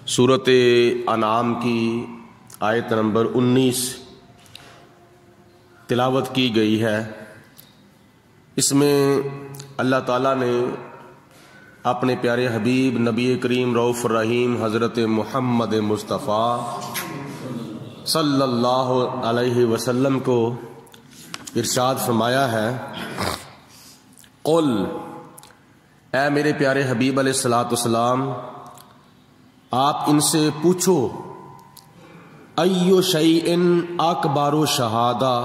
سورۃ انعام کی آیت نمبر 19 تلاوت کی گئی ہے۔ اس میں اللہ تعالیٰ نے اپنے پیارے حبیب نبی کریم رؤوف الرحیم حضرت محمد مصطفیٰ صلی اللہ علیہ وسلم کو ارشاد فرمایا ہے، قل، اے میرے پیارے حبیب علیہ الصلوۃ والسلام، آپ ان سے پوچھو، ایو شیء اکبر شہادہ،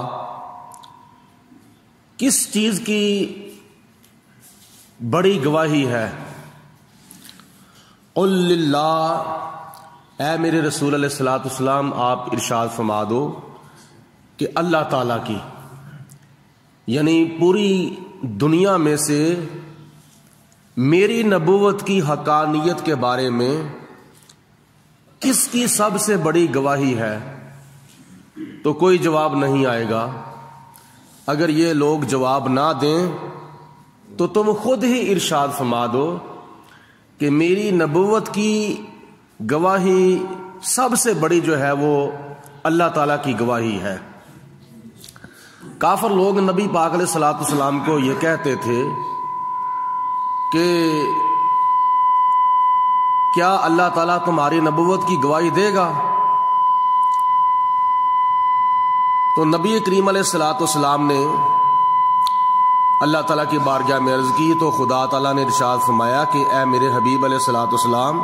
کس چیز کی بڑی گواہی ہے؟ قل للہ، اے میرے رسول علیہ الصلوۃ والسلام آپ ارشاد فرما دو کہ اللہ تعالیٰ کی، یعنی پوری دنیا میں سے میری نبوت کی حقانیت کے بارے میں کس کی سب سے بڑی گواہی ہے؟ تو کوئی جواب نہیں آئے گا۔ اگر یہ لوگ جواب نہ دیں تو تم خود ہی ارشاد فرما دو کہ میری نبوت کی گواہی سب سے بڑی جو ہے وہ اللہ تعالیٰ کی گواہی ہے۔ کافر لوگ نبی پاک علیہ الصلوۃ والسلام کو یہ کہتے تھے کہ کیا اللہ تعالیٰ تمہاری نبوت کی گواہی دے گا؟ تو نبی کریم علیہ الصلوۃ والسلام نے اللہ تعالیٰ کی بارگاہ میں عرض کی تو خدا تعالیٰ نے ارشاد فرمایا کہ اے میرے حبیب علیہ الصلوۃ والسلام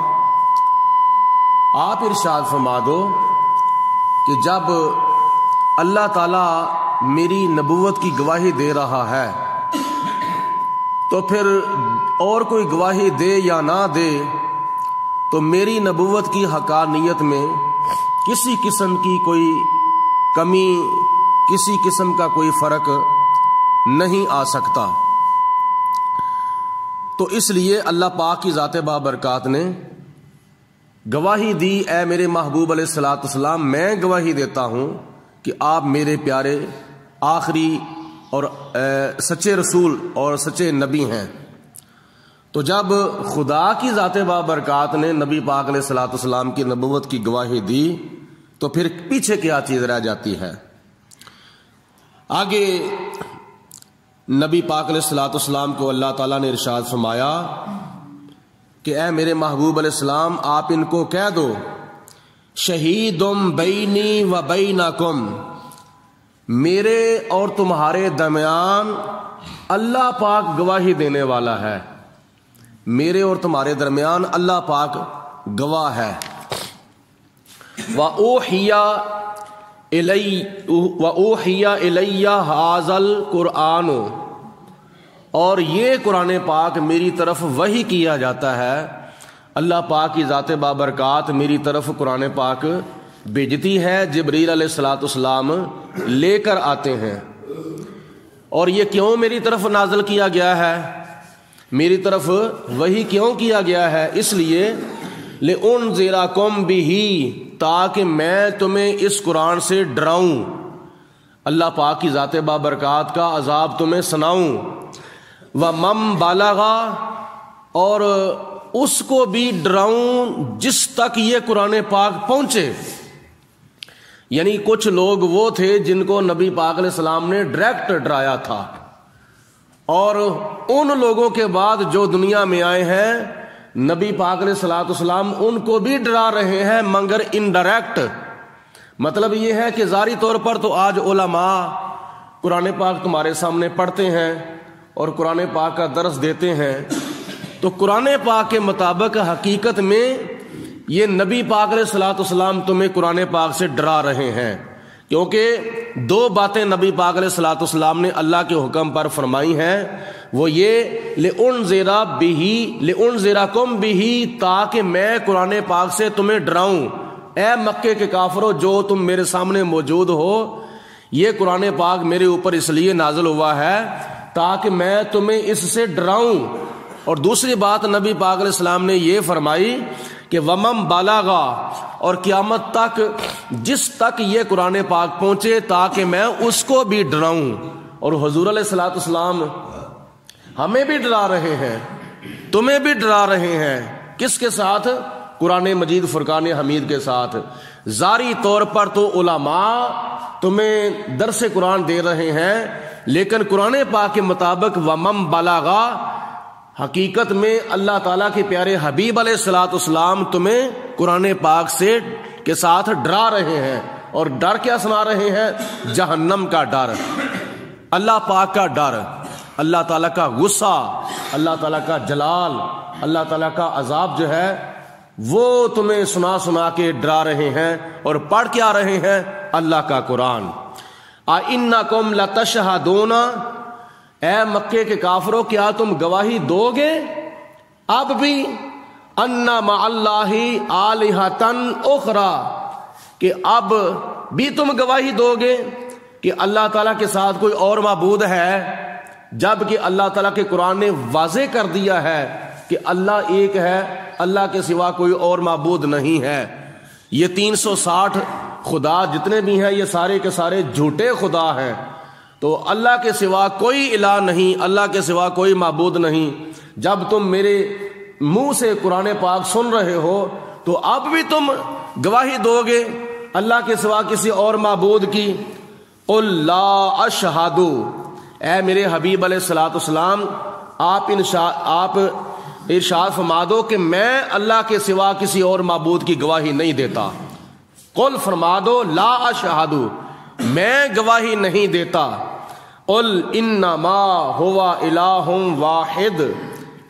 آپ ارشاد فرما دو کہ جب اللہ تعالیٰ میری نبوت کی گواہی دے رہا ہے تو پھر اور کوئی گواہی دے یا نہ دے تو میری نبوت کی حقانیت میں کسی قسم کی کوئی کمی، کسی قسم کا کوئی فرق نہیں آ سکتا۔ تو اس لیے اللہ پاک کی ذات بابرکات نے گواہی دی، اے میرے محبوب علیہ الصلوۃ والسلام میں گواہی دیتا ہوں کہ آپ میرے پیارے آخری اور سچے رسول اور سچے نبی ہیں۔ تو جب خدا کی ذات بابرکات نے نبی پاک علیہ الصلوۃ والسلام کی نبوت کی گواہی دی تو پھر پیچھے کیا چیز رہ جاتی ہے؟ آگے نبی پاک علیہ الصلوۃ والسلام کو اللہ تعالیٰ نے ارشاد فرمایا کہ اے میرے محبوب علیہ السلام آپ ان کو کہہ دو، شہیدم بینی و بینکم، میرے اور تمہارے درمیان اللہ پاک گواہی دینے والا ہے، میرے اور تمہارے درمیان اللہ پاک گواہ ہے۔ وَأُوحِيَ إِلَيَّ هَذَا الْقُرْآنُ، اور یہ قرآن پاک میری طرف وحی کیا جاتا ہے، اللہ پاک کی ذات بابرکات میری طرف قرآن پاک بھیجتی ہے، جبریل علیہ الصلوۃ والسلام لے کر آتے ہیں۔ اور یہ کیوں میری طرف نازل کیا گیا ہے، میری طرف وحی کیوں کیا گیا ہے؟ اس لیے لِأُنذِرَكُم بِهِ، تاکہ میں تمہیں اس قرآن سے ڈراؤں، اللہ پاک کی ذات بابرکات کا عذاب تمہیں سناؤں، وَمَن بَلَغَ، اور اس کو بھی ڈراؤں جس تک یہ قرآن پاک پہنچے۔ یعنی کچھ لوگ وہ تھے جن کو نبی پاک علیہ السلام نے ڈائریکٹ ڈرایا تھا، اور ان لوگوں کے بعد جو دنیا میں آئے ہیں نبی پاک علیہ الصلوۃ والسلام ان کو بھی ڈرا رہے ہیں، مگر انڈائریکٹ۔ مطلب یہ ہے کہ ظاہری طور پر تو آج علماء قرآن پاک تمہارے سامنے پڑھتے ہیں اور قرآن پاک کا درس دیتے ہیں، تو قرآن پاک کے مطابق حقیقت میں یہ نبی پاک علیہ الصلوۃ والسلام تمہیں قرآن پاک سے ڈرا رہے ہیں، کیونکہ دو باتیں نبی پاک علیہ الصلوۃ والسلام نے اللہ کے حکم پر فرمائی ہیں، وہ یہ لِأُنذِرَكُم بِهِ، تاکہ میں قرآن پاک سے تمہیں ڈراؤں۔ اے مکے کے کافروں جو تم میرے سامنے موجود ہو، یہ قرآن پاک میرے اوپر اس لیے نازل ہوا ہے تاکہ میں تمہیں اس سے ڈراؤں۔ اور دوسری بات نبی پاک علیہ السلام نے یہ فرمائی کہ وَمَن بَلَغَ، اور قیامت تک جس تک یہ قرآن پاک پہنچے تاکہ میں اس کو بھی ڈراؤں۔ اور حضور علیہ الصلوۃ والسلام ہمیں بھی ڈرا رہے ہیں، تمہیں بھی ڈرا رہے ہیں، کس کے ساتھ؟ قرآن مجید فرقان حمید کے ساتھ۔ ظاہری طور پر تو علماء تمہیں درس قرآن دے رہے ہیں، لیکن قرآن پاک کے مطابق ومن بلغا، حقیقت میں اللہ تعالیٰ کے پیارے حبیب علیہ الصلوۃ والسلام تمہیں قرآن پاک سے کے ساتھ ڈرا رہے ہیں، اور ڈر کیا سنا رہے ہیں؟ جہنم کا ڈر، اللہ پاک کا ڈر، اللہ تعالیٰ کا غصہ، اللہ تعالیٰ کا جلال، اللہ تعالیٰ کا عذاب جو ہے وہ تمہیں سنا سنا کے ڈرا رہے ہیں، اور پڑھ کیا رہے ہیں؟ اللہ کا قرآن۔ اِنَّكُمْ لَتَشْهَدُونَ، اے مکے کے کافروں کیا تم گواہی دو گے اب بھی اَنَّ مَعَ اللَّهِ آلِهَةً أُخْرَى، کہ اب بھی تم گواہی دو گے کہ اللہ تعالیٰ کے ساتھ کوئی اور معبود ہے، جبکہ اللہ تعالیٰ کے قرآن نے واضح کر دیا ہے کہ اللہ ایک ہے، اللہ کے سوا کوئی اور معبود نہیں ہے۔ یہ 360 خدا جتنے بھی ہیں یہ سارے کے سارے جھوٹے خدا ہیں، تو اللہ کے سوا کوئی الہ نہیں، اللہ کے سوا کوئی معبود نہیں۔ جب تم میرے منہ سے قرآن پاک سن رہے ہو تو اب بھی تم گواہی دو گے اللہ کے سوا کسی اور معبود کی؟ قُلْ لَا أَشْهَدُ، اے میرے حبیب علیہ الصلوۃ والسلام آپ ارشاد فرما دو کہ میں اللہ کے سوا کسی اور معبود کی گواہی نہیں دیتا۔ قل فرما دو لا اشہد، میں گواہی نہیں دیتا۔ قل انما هو الہ واحد،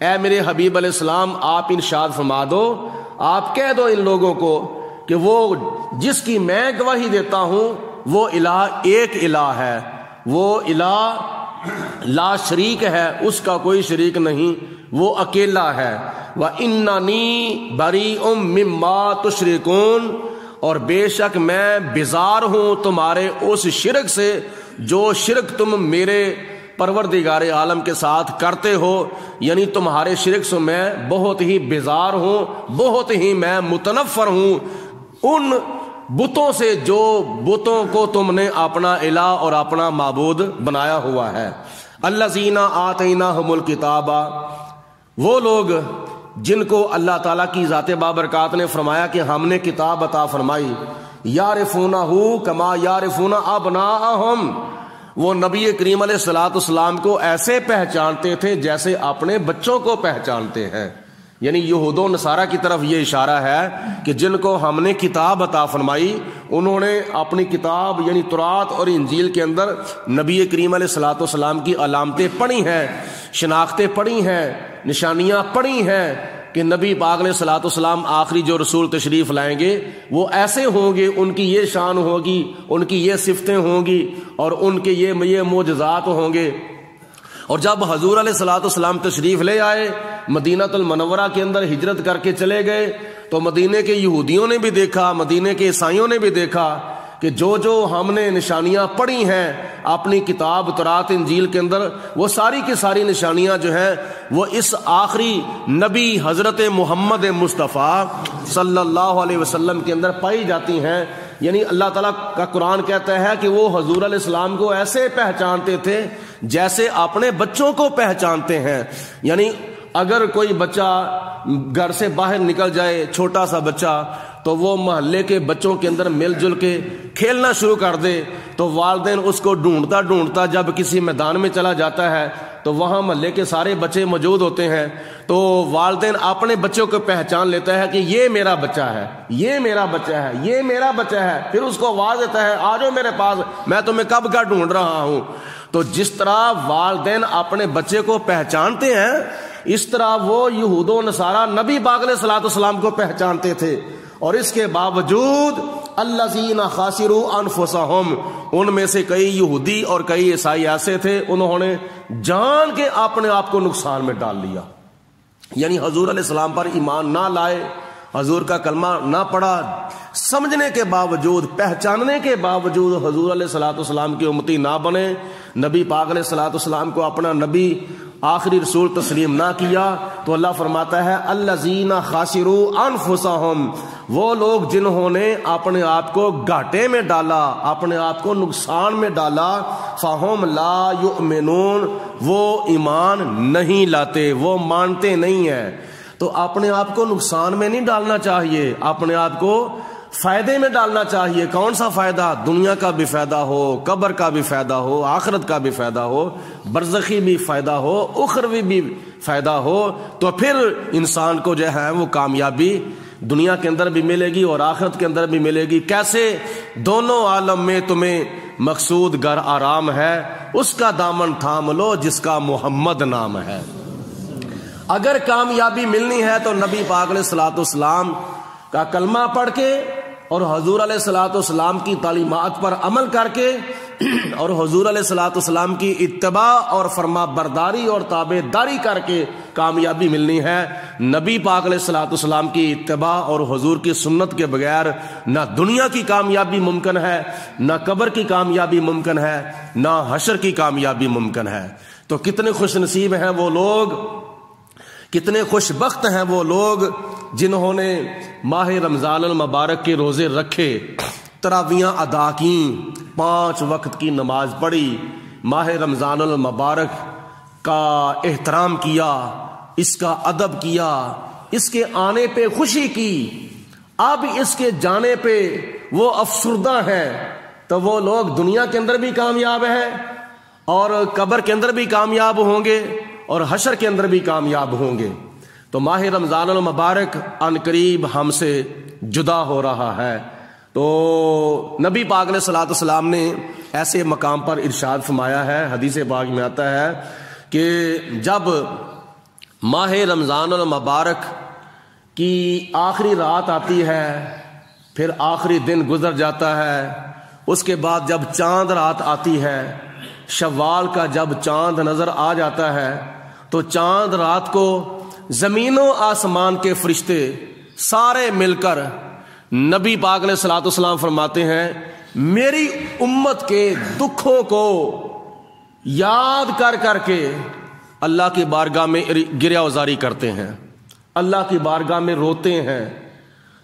اے میرے حبیب علیہ السلام آپ ارشاد فرما دو، آپ کہہ دو ان لوگوں کو کہ وہ جس کی میں گواہی دیتا ہوں وہ الہ ایک الہ ہے، وہ الہ لا شریک ہے، اس کا کوئی شریک نہیں، وہ اکیلا ہے۔ وَإِنَّنِي بَرِيءٌ مِّمَّا تُشْرِكُونَ، اور بے شک میں بیزار ہوں تمہارے اس شرک سے جو شرک تم میرے پروردگار عالم کے ساتھ کرتے ہو، یعنی تمہارے شرک سے میں بہت ہی بیزار ہوں، بہت ہی میں متنفر ہوں ان بتوں سے جو بتوں کو تم نے اپنا الہ اور اپنا معبود بنایا ہوا ہے۔ الذین آتیناہم الکتاب، وہ لوگ جن کو اللہ تعالیٰ کی ذات بابرکات نے فرمایا کہ ہم نے کتاب عطا فرمائی، یعرفونہ کما یعرفون ابناءہم، وہ نبی کریم علیہ الصلوۃ والسلام کو ایسے پہچانتے تھے جیسے اپنے بچوں کو پہچانتے ہیں۔ یعنی یہود و نصارہ کی طرف یہ اشارہ ہے کہ جن کو ہم نے کتاب عطا فرمائی انہوں نے اپنی کتاب یعنی تورات اور انجیل کے اندر نبی کریم علیہ الصلوۃ والسلام کی علامتیں پڑھی ہیں، شناختیں پڑھی ہیں، نشانیاں پڑھی ہیں کہ نبی پاک علیہ الصلوۃ والسلام آخری جو رسول تشریف لائیں گے وہ ایسے ہوں گے، ان کی یہ شان ہوگی، ان کی یہ صفتیں ہوں گی، اور ان کے یہ معجزات ہوں گے۔ اور جب حضور علیہ الصلوۃ والسلام تشریف لے آئے، مدینہ المنورہ کے اندر ہجرت کر کے چلے گئے، تو مدینے کے یہودیوں نے بھی دیکھا، مدینے کے عیسائیوں نے بھی دیکھا کہ جو ہم نے نشانیاں پڑھی ہیں اپنی کتاب تورات انجیل کے اندر، وہ ساری کی ساری نشانیاں جو ہیں وہ اس آخری نبی حضرت محمد مصطفیٰ صلی اللہ علیہ وسلم کے اندر پائی جاتی ہیں۔ یعنی اللہ تعالیٰ کا قرآن کہتا ہے کہ وہ حضور علیہ السلام کو ایسے پہچانتے تھے جیسے اپنے بچوں کو پہچانتے ہیں۔ یعنی اگر کوئی بچہ گھر سے باہر نکل جائے، چھوٹا سا بچہ، تو وہ محلے کے بچوں کے اندر مل جل کے کھیلنا شروع کر دے، تو والدین اس کو ڈھونڈتا ڈھونڈتا جب کسی میدان میں چلا جاتا ہے تو وہاں محلے کے سارے بچے موجود ہوتے ہیں، تو والدین اپنے بچوں کو پہچان لیتا ہے کہ یہ میرا بچہ ہے، یہ میرا بچہ ہے، یہ میرا بچہ ہے، پھر اس کو آواز دیتا ہے آ جاؤ میرے پاس، میں تمہیں کب کا ڈھونڈ رہا ہوں۔ تو جس طرح والدین اپنے بچے کو پہچانتے ہیں، اس طرح وہ یہود و نصارہ نبی پاک علیہ الصلوۃ والسلام کو پہچانتے تھے، اور اس کے باوجود الذین خسروا انفسہم، ان میں سے کئی یہودی اور کئی عیسائی ایسے تھے انہوں نے جان کے اپنے آپ کو نقصان میں ڈال لیا۔ یعنی حضور علیہ السلام پر ایمان نہ لائے، حضور کا کلمہ نہ پڑھا، سمجھنے کے باوجود، پہچاننے کے باوجود حضور علیہ الصلوۃ والسلام کی امتی نہ بنے، نبی پاک علیہ الصلوۃ والسلام کو اپنا نبی آخری رسول تسلیم نہ کیا، تو اللہ فرماتا ہے الذین خسروا انفسہم، وہ لوگ جنہوں نے اپنے آپ کو گھاٹے میں ڈالا، اپنے آپ کو نقصان میں ڈالا، فہم لا یؤمنون، وہ ایمان نہیں لاتے، وہ مانتے نہیں ہیں۔ تو اپنے آپ کو نقصان میں نہیں ڈالنا چاہیے، اپنے آپ کو فائدے میں ڈالنا چاہیے۔ کون سا فائدہ؟ دنیا کا بھی فائدہ ہو، قبر کا بھی فائدہ ہو، آخرت کا بھی فائدہ ہو، برزخی بھی فائدہ ہو، اخروی بھی فائدہ ہو، تو پھر انسان کو جو ہے وہ کامیابی دنیا کے اندر بھی ملے گی اور آخرت کے اندر بھی ملے گی۔ کیسے؟ دونوں عالم میں تمہیں مقصود گر آرام ہے، اس کا دامن تھام لو جس کا محمد نام ہے۔ اگر کامیابی ملنی ہے تو نبی پاک علیہ الصلوۃ والسلام کا کلمہ پڑھ کے اور حضور علیہ الصلوۃ والسلام کی تعلیمات پر عمل کر کے اور حضور علیہ الصلوۃ والسلام کی اتباع اور فرما برداری اور تابع داری کر کے کامیابی ملنی ہے۔ نبی پاک علیہ الصلوۃ والسلام کی اتباع اور حضور کی سنت کے بغیر نہ دنیا کی کامیابی ممکن ہے، نہ قبر کی کامیابی ممکن ہے، نہ حشر کی کامیابی ممکن ہے۔ تو کتنے خوش نصیب ہیں وہ لوگ، کتنے خوش بخت ہیں وہ لوگ جنہوں نے ماہ رمضان المبارک کے روزے رکھے، تراویحاں ادا کیں، 5 وقت کی نماز پڑھی، ماہ رمضان المبارک کا احترام کیا، اس کا ادب کیا، اس کے آنے پہ خوشی کی۔ اب اس کے جانے پہ وہ افسردہ ہیں، تو وہ لوگ دنیا کے اندر بھی کامیاب ہیں اور قبر کے اندر بھی کامیاب ہوں گے اور حشر کے اندر بھی کامیاب ہوں گے۔ تو ماہ رمضان المبارک ان قریب ہم سے جدا ہو رہا ہے۔ تو نبی پاک علیہ الصلوۃ والسلام نے ایسے مقام پر ارشاد فرمایا ہے، حدیث پاک میں آتا ہے کہ جب ماہ رمضان المبارک کی آخری رات آتی ہے، پھر آخری دن گزر جاتا ہے، اس کے بعد جب چاند رات آتی ہے، شوال کا جب چاند نظر آ جاتا ہے، تو چاند رات کو زمین و آسمان کے فرشتے سارے مل کر نبی پاک علیہ الصلوۃ والسلام فرماتے ہیں میری امت کے دکھوں کو یاد کر کر کے اللہ کی بارگاہ میں گریہ وزاری کرتے ہیں، اللہ کی بارگاہ میں روتے ہیں۔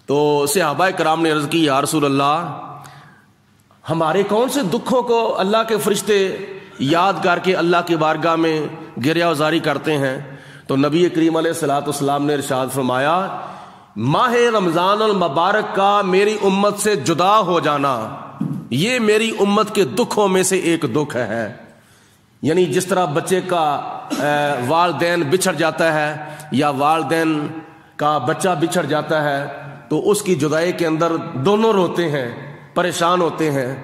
تو صحابہ کرام نے عرض کی یا رسول اللہ، ہمارے کون سے دکھوں کو اللہ کے فرشتے یاد کر کے اللہ کی بارگاہ میں گریہ وزاری کرتے ہیں؟ تو نبی کریم علیہ الصلوۃ والسلام نے ارشاد فرمایا ماہ رمضان المبارک کا میری امت سے جدا ہو جانا یہ میری امت کے دکھوں میں سے ایک دکھ ہے۔ یعنی جس طرح بچے کا والدین بچھڑ جاتا ہے یا والدین کا بچہ بچھڑ جاتا ہے تو اس کی جدائی کے اندر دونوں روتے ہیں، پریشان ہوتے ہیں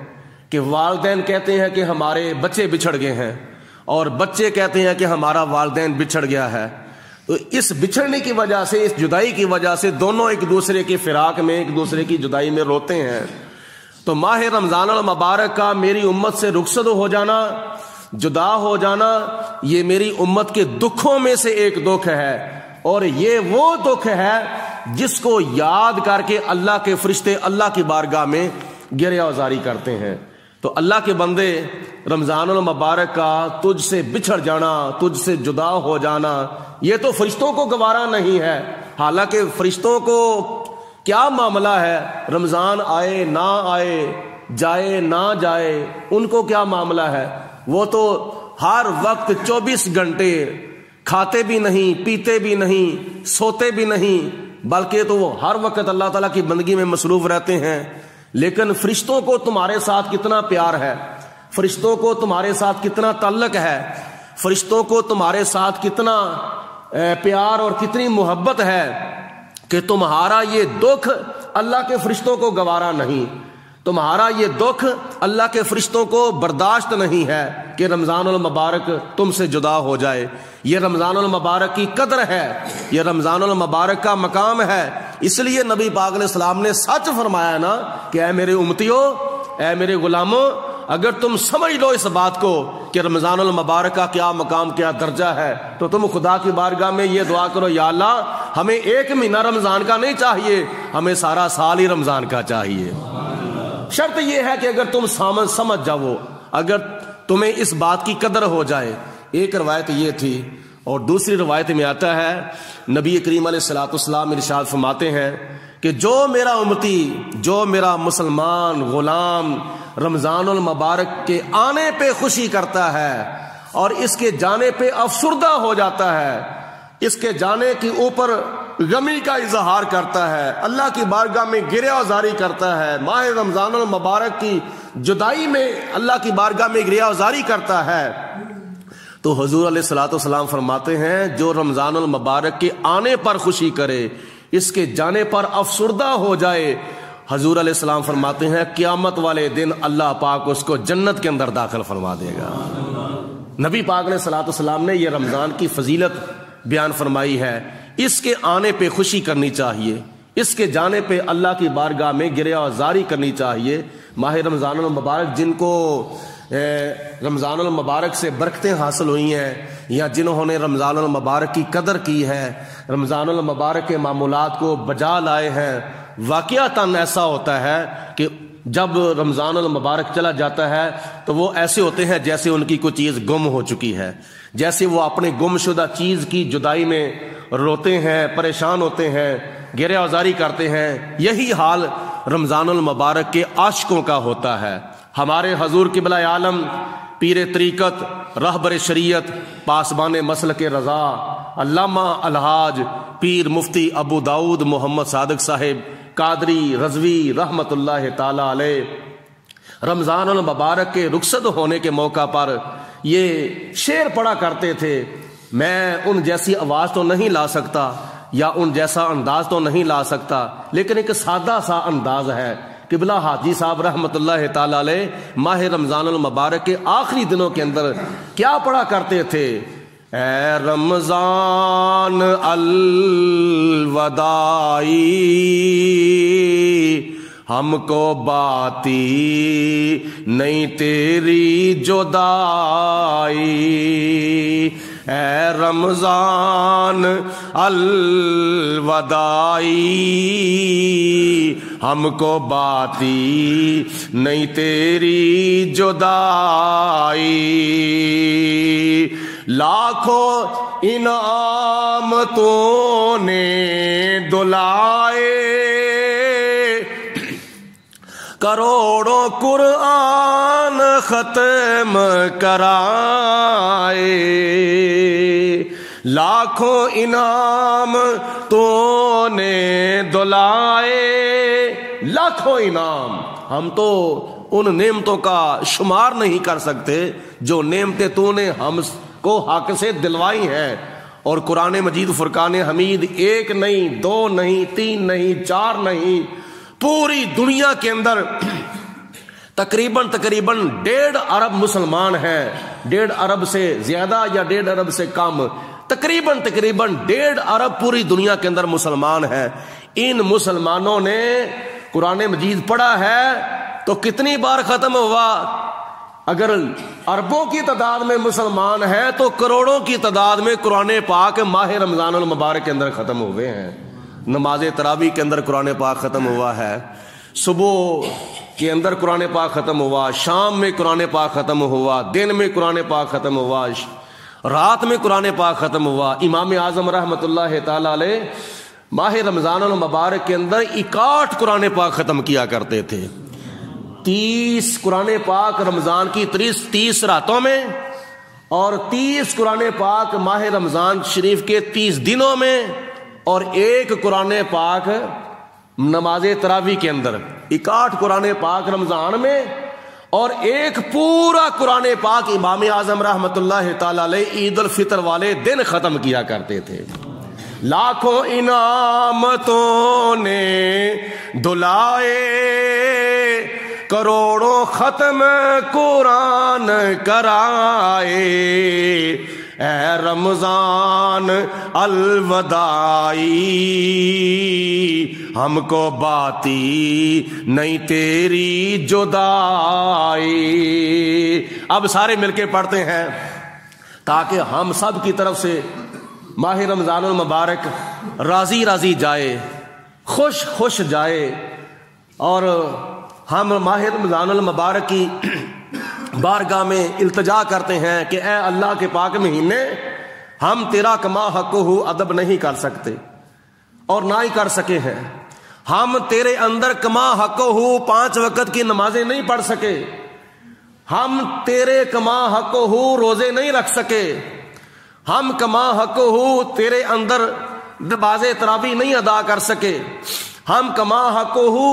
کہ والدین کہتے ہیں کہ ہمارے بچے بچھڑ گئے ہیں اور بچے کہتے ہیں کہ ہمارا والدین بچھڑ گیا ہے۔ تو اس بچھڑنے کی وجہ سے، اس جدائی کی وجہ سے دونوں ایک دوسرے کے فراق میں، ایک دوسرے کی جدائی میں روتے ہیں۔ تو ماہ رمضان المبارک کا میری امت سے رخصت ہو جانا، جدا ہو جانا، یہ میری امت کے دکھوں میں سے ایک دکھ ہے، اور یہ وہ دکھ ہے جس کو یاد کر کے اللہ کے فرشتے اللہ کی بارگاہ میں گریہ وزاری کرتے ہیں۔ تو اللہ کے بندے، رمضان المبارک کا تجھ سے بچھڑ جانا، تجھ سے جدا ہو جانا، یہ تو فرشتوں کو گوارا نہیں ہے۔ حالانکہ فرشتوں کو کیا معاملہ ہے، رمضان آئے نہ آئے، جائے نہ جائے، ان کو کیا معاملہ ہے؟ وہ تو ہر وقت 24 گھنٹے کھاتے بھی نہیں، پیتے بھی نہیں، سوتے بھی نہیں، بلکہ تو وہ ہر وقت اللہ تعالیٰ کی بندگی میں مصروف رہتے ہیں۔ لیکن فرشتوں کو تمہارے ساتھ کتنا پیار ہے، فرشتوں کو تمہارے ساتھ کتنا تعلق ہے، فرشتوں کو تمہارے ساتھ کتنا پیار اور کتنی محبت ہے کہ تمہارا یہ دکھ اللہ کے فرشتوں کو گوارا نہیں، تمہارا یہ دکھ اللہ کے فرشتوں کو برداشت نہیں ہے کہ رمضان المبارک تم سے جدا ہو جائے۔ یہ رمضان المبارک کی قدر ہے، یہ رمضان المبارک کا مقام ہے۔ اس لیے نبی پاک علیہ السلام نے سچ فرمایا نا کہ اے میرے امتیوں، اے میرے غلاموں، اگر تم سمجھ لو اس بات کو کہ رمضان المبارک کا کیا مقام، کیا درجہ ہے، تو تم خدا کی بارگاہ میں یہ دعا کرو یا اللہ ہمیں ایک مہینہ رمضان کا نہیں چاہیے، ہمیں سارا سال ہی رمضان کا چاہیے۔ شرط یہ ہے کہ اگر تم سمجھ جاؤ، اگر تمہیں اس بات کی قدر ہو جائے۔ ایک روایت یہ تھی، اور دوسری روایت میں آتا ہے نبی کریم علیہ الصلوۃ والسلام ارشاد فرماتے ہیں کہ جو میرا امتی، جو میرا مسلمان غلام رمضان المبارک کے آنے پہ خوشی کرتا ہے اور اس کے جانے پہ افسردہ ہو جاتا ہے، اس کے جانے کے اوپر غمی کا اظہار کرتا ہے، اللہ کی بارگاہ میں گریہ وزاری کرتا ہے، ماہ رمضان المبارک کی جدائی میں اللہ کی بارگاہ میں گریہ وزاری کرتا ہے، تو حضور علیہ الصلوۃ والسلام فرماتے ہیں جو رمضان المبارک کے آنے پر خوشی کرے، اس کے جانے پر افسردہ ہو جائے، حضور علیہ السلام فرماتے ہیں قیامت والے دن اللہ پاک اس کو جنت کے اندر داخل فرما دے گا۔ نبی پاک علیہ الصلوۃ والسلام نے یہ رمضان کی فضیلت بیان فرمائی ہے، اس کے آنے پہ خوشی کرنی چاہیے، اس کے جانے پہ اللہ کی بارگاہ میں گریہ وزاری کرنی چاہیے۔ ماہ رمضان المبارک جن کو رمضان المبارک سے برکتیں حاصل ہوئی ہیں، یا جنہوں نے رمضان المبارک کی قدر کی ہے، رمضان المبارک کے معمولات کو بجا لائے ہیں، واقعتاً ایسا ہوتا ہے کہ جب رمضان المبارک چلا جاتا ہے تو وہ ایسے ہوتے ہیں جیسے ان کی کوئی چیز گم ہو چکی ہے، جیسے وہ اپنے گم شدہ چیز کی جدائی میں روتے ہیں، پریشان ہوتے ہیں، گریہ وزاری کرتے ہیں۔ یہی حال رمضان المبارک کے عاشقوں کا ہوتا ہے۔ ہمارے حضور قبلہ عالم پیر طریقت، رہبر شریعت، پاسبان مسلک رضا، علامہ الحاج پیر مفتی ابو داؤد محمد صادق صاحب قادری رضوی رحمت اللہ تعالی علیہ، رمضان المبارک کے رخصت ہونے کے موقع پر یہ شعر پڑھا کرتے تھے۔ میں ان جیسی آواز تو نہیں لا سکتا یا ان جیسا انداز تو نہیں لا سکتا، لیکن ایک سادہ سا انداز ہے۔ قبلہ حاجی صاحب رحمت اللہ تعالی علیہ ماہ رمضان المبارک کے آخری دنوں کے اندر کیا پڑھا کرتے تھے؟ اے رمضان الوداعی ہم کو باتی نہیں تیری جدائی، اے رمضان الوداعی ہم کو باتی نہیں تیری جدائی، لاکھوں انعام تو نے دلائے، کروڑوں قرآن ختم کرائے، لاکھوں انعام تو نے دلائے، لاکھوں انعام، ہم تو ان نعمتوں کا شمار نہیں کر سکتے جو نعمتیں تو نے ہم کو حق سے دلوائی ہیں۔ اور قرآن مجید فرقان حمید ایک نہیں، دو نہیں، تین نہیں، چار نہیں، پوری دنیا کے اندر تقریباً 1.5 ارب مسلمان ہیں، 1.5 ارب سے زیادہ یا 1.5 ارب سے کم، تقریباً 1.5 ارب پوری دنیا کے اندر مسلمان ہیں۔ ان مسلمانوں نے قرآن مجید پڑھا ہے تو کتنی بار ختم ہوا؟ اگر اربوں کی تعداد میں مسلمان ہیں تو کروڑوں کی تعداد میں قرآن پاک ماہ رمضان المبارک کے اندر ختم ہوئے ہیں۔ نماز تراویح کے اندر قرآن پاک ختم ہوا ہے، صبح کے اندر قرآن پاک ختم ہوا، شام میں قرآن پاک ختم ہوا، دن میں قرآن پاک ختم ہوا، رات میں قرآن پاک ختم ہوا۔ امام اعظم رحمت اللہ تعالی علیہ ماہ رمضان المبارک کے اندر 61 قرآن پاک ختم کیا کرتے تھے۔ 30 قرآن پاک رمضان کی 30 راتوں میں، اور 30 قرآن پاک ماہ رمضان شریف کے 30 دنوں میں، اور 1 قرآن پاک نماز تراویح کے اندر۔ 61 قرآن پاک رمضان میں اور 1 پورا قرآن پاک امام اعظم رحمت اللہ تعالی علیہ عید الفطر والے دن ختم کیا کرتے تھے۔ لاکھوں انعامتوں نے دلائے، کروڑوں ختم قرآن کرائے، اے رمضان الوداعی ہم کو باتی نہیں تیری جدائی۔ اب سارے مل کے پڑھتے ہیں تاکہ ہم سب کی طرف سے ماہ رمضان المبارک راضی راضی جائے، خوش خوش جائے، اور ہم ماہ رمضان المبارک کی بارگاہ میں التجا کرتے ہیں کہ اے اللہ کے پاک مہینے، ہم تیرا کما حق ہو ادب نہیں کر سکتے اور نہ ہی کر سکے ہیں، ہم تیرے اندر کما حق ہو 5 وقت کی نمازیں نہیں پڑھ سکے، ہم تیرے کما حق ہو روزے نہیں رکھ سکے، ہم کما حق ہو تیرے اندر باز تراوی نہیں ادا کر سکے، ہم کما حق ہو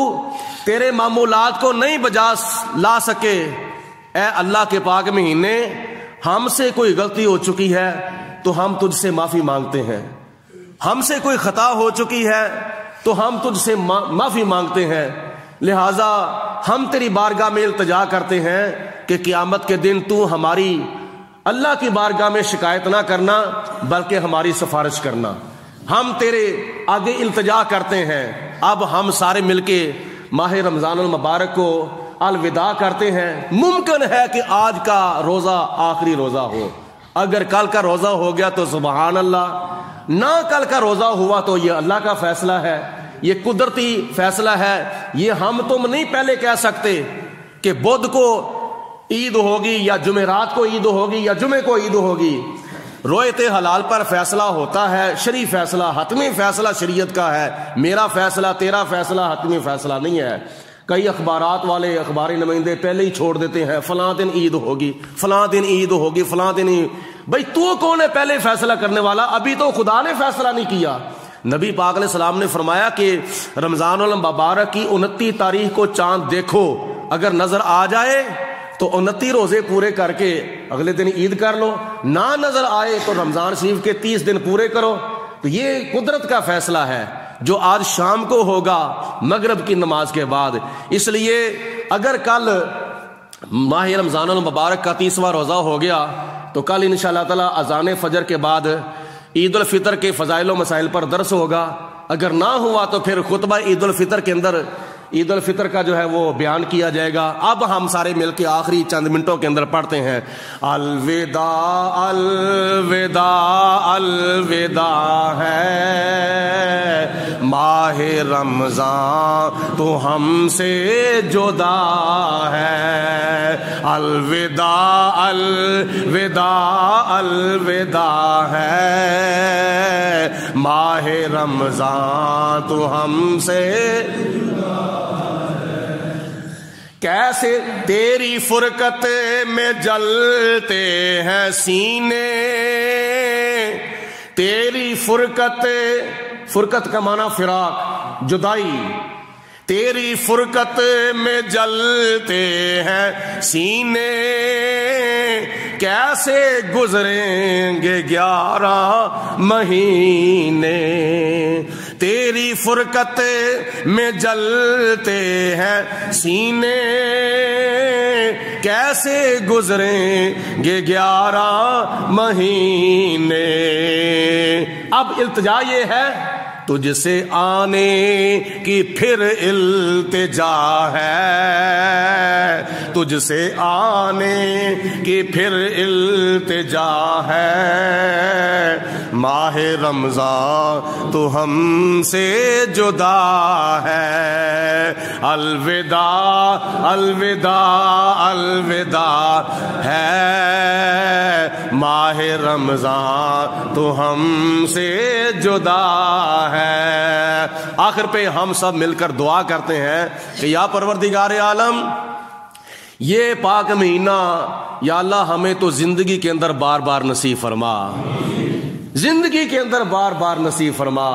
تیرے معمولات کو نہیں بجا لا سکے۔ اے اللہ کے پاک مہینے، ہم سے کوئی غلطی ہو چکی ہے تو ہم تجھ سے معافی مانگتے ہیں، ہم سے کوئی خطا ہو چکی ہے تو ہم تجھ سے معافی مانگتے ہیں، لہٰذا ہم تیری بارگاہ میں التجا کرتے ہیں کہ قیامت کے دن تو ہماری اللہ کی بارگاہ میں شکایت نہ کرنا بلکہ ہماری سفارش کرنا۔ ہم تیرے آگے التجا کرتے ہیں۔ اب ہم سارے مل کے ماہ رمضان المبارک کو الوداع کرتے ہیں۔ ممکن ہے کہ آج کا روزہ آخری روزہ ہو، اگر کل کا روزہ ہو گیا تو سبحان اللہ، نہ کل کا روزہ ہوا تو یہ اللہ کا فیصلہ ہے، یہ قدرتی فیصلہ ہے۔ یہ ہم تم نہیں پہلے کہہ سکتے کہ بدھ کو عید ہوگی یا جمعرات کو عید ہوگی یا جمعے کو عید ہوگی۔ رویت حلال پر فیصلہ ہوتا ہے، شرعی فیصلہ، حتمی فیصلہ شریعت کا ہے۔ میرا فیصلہ، تیرا فیصلہ حتمی فیصلہ نہیں ہے۔ کئی اخبارات والے، اخباری نمائندے پہلے ہی چھوڑ دیتے ہیں فلاں دن عید ہوگی، فلاں دن عید ہوگی، فلاں دن عید۔ بھائی تو کون ہے پہلے فیصلہ کرنے والا؟ ابھی تو خدا نے فیصلہ نہیں کیا۔ نبی پاک علیہ السلام نے فرمایا کہ رمضان المبارک کی 29 تاریخ کو چاند دیکھو، اگر نظر آ جائے تو 29 روزے پورے کر کے اگلے دن عید کر لو، نہ نظر آئے تو رمضان شریف کے 30 دن پورے کرو۔ تو یہ قدرت کا فیصلہ ہے جو آج شام کو ہوگا مغرب کی نماز کے بعد۔ اس لیے اگر کل ماہ رمضان المبارک کا 30واں روزہ ہو گیا تو کل انشاءاللہ تعالی اذان فجر کے بعد عید الفطر کے فضائل و مسائل پر درس ہوگا۔ اگر نہ ہوا تو پھر خطبہ عید الفطر کے اندر عید الفطر کا جو ہے وہ بیان کیا جائے گا۔ اب ہم سارے مل کے آخری چند منٹوں کے اندر پڑھتے ہیں الوداع الوداع الوداع ہے ماہ رمضان تو ہم سے جدا ہے، الوداع الوداع الوداع ہے ماہ رمضان تو ہم سے کیسے تیری فرقت میں جلتے ہیں سینے، تیری فرقت کا معنی فراق، جدائی، تیری فرقت میں جلتے ہیں سینے، کیسے گزریں گے 11 مہینے، تیری فرقت میں جلتے ہیں سینے، کیسے گزریں گے 11 مہینے۔ اب التجا یہ ہے تجھ سے آنے کی پھر التجا ہے، تجھ سے آنے کی پھر التجا ہے، ماہ رمضان تو ہم سے جدا ہے، الوداع الوداع الوداع ہے، ماہ رمضان تو ہم سے جدا ہے۔ آخر پہ ہم سب مل کر دعا کرتے ہیں کہ یا پروردگار عالم، یہ پاک مہینہ یا اللہ ہمیں تو زندگی کے اندر بار بار نصیب فرما، زندگی کے اندر بار بار نصیب فرما۔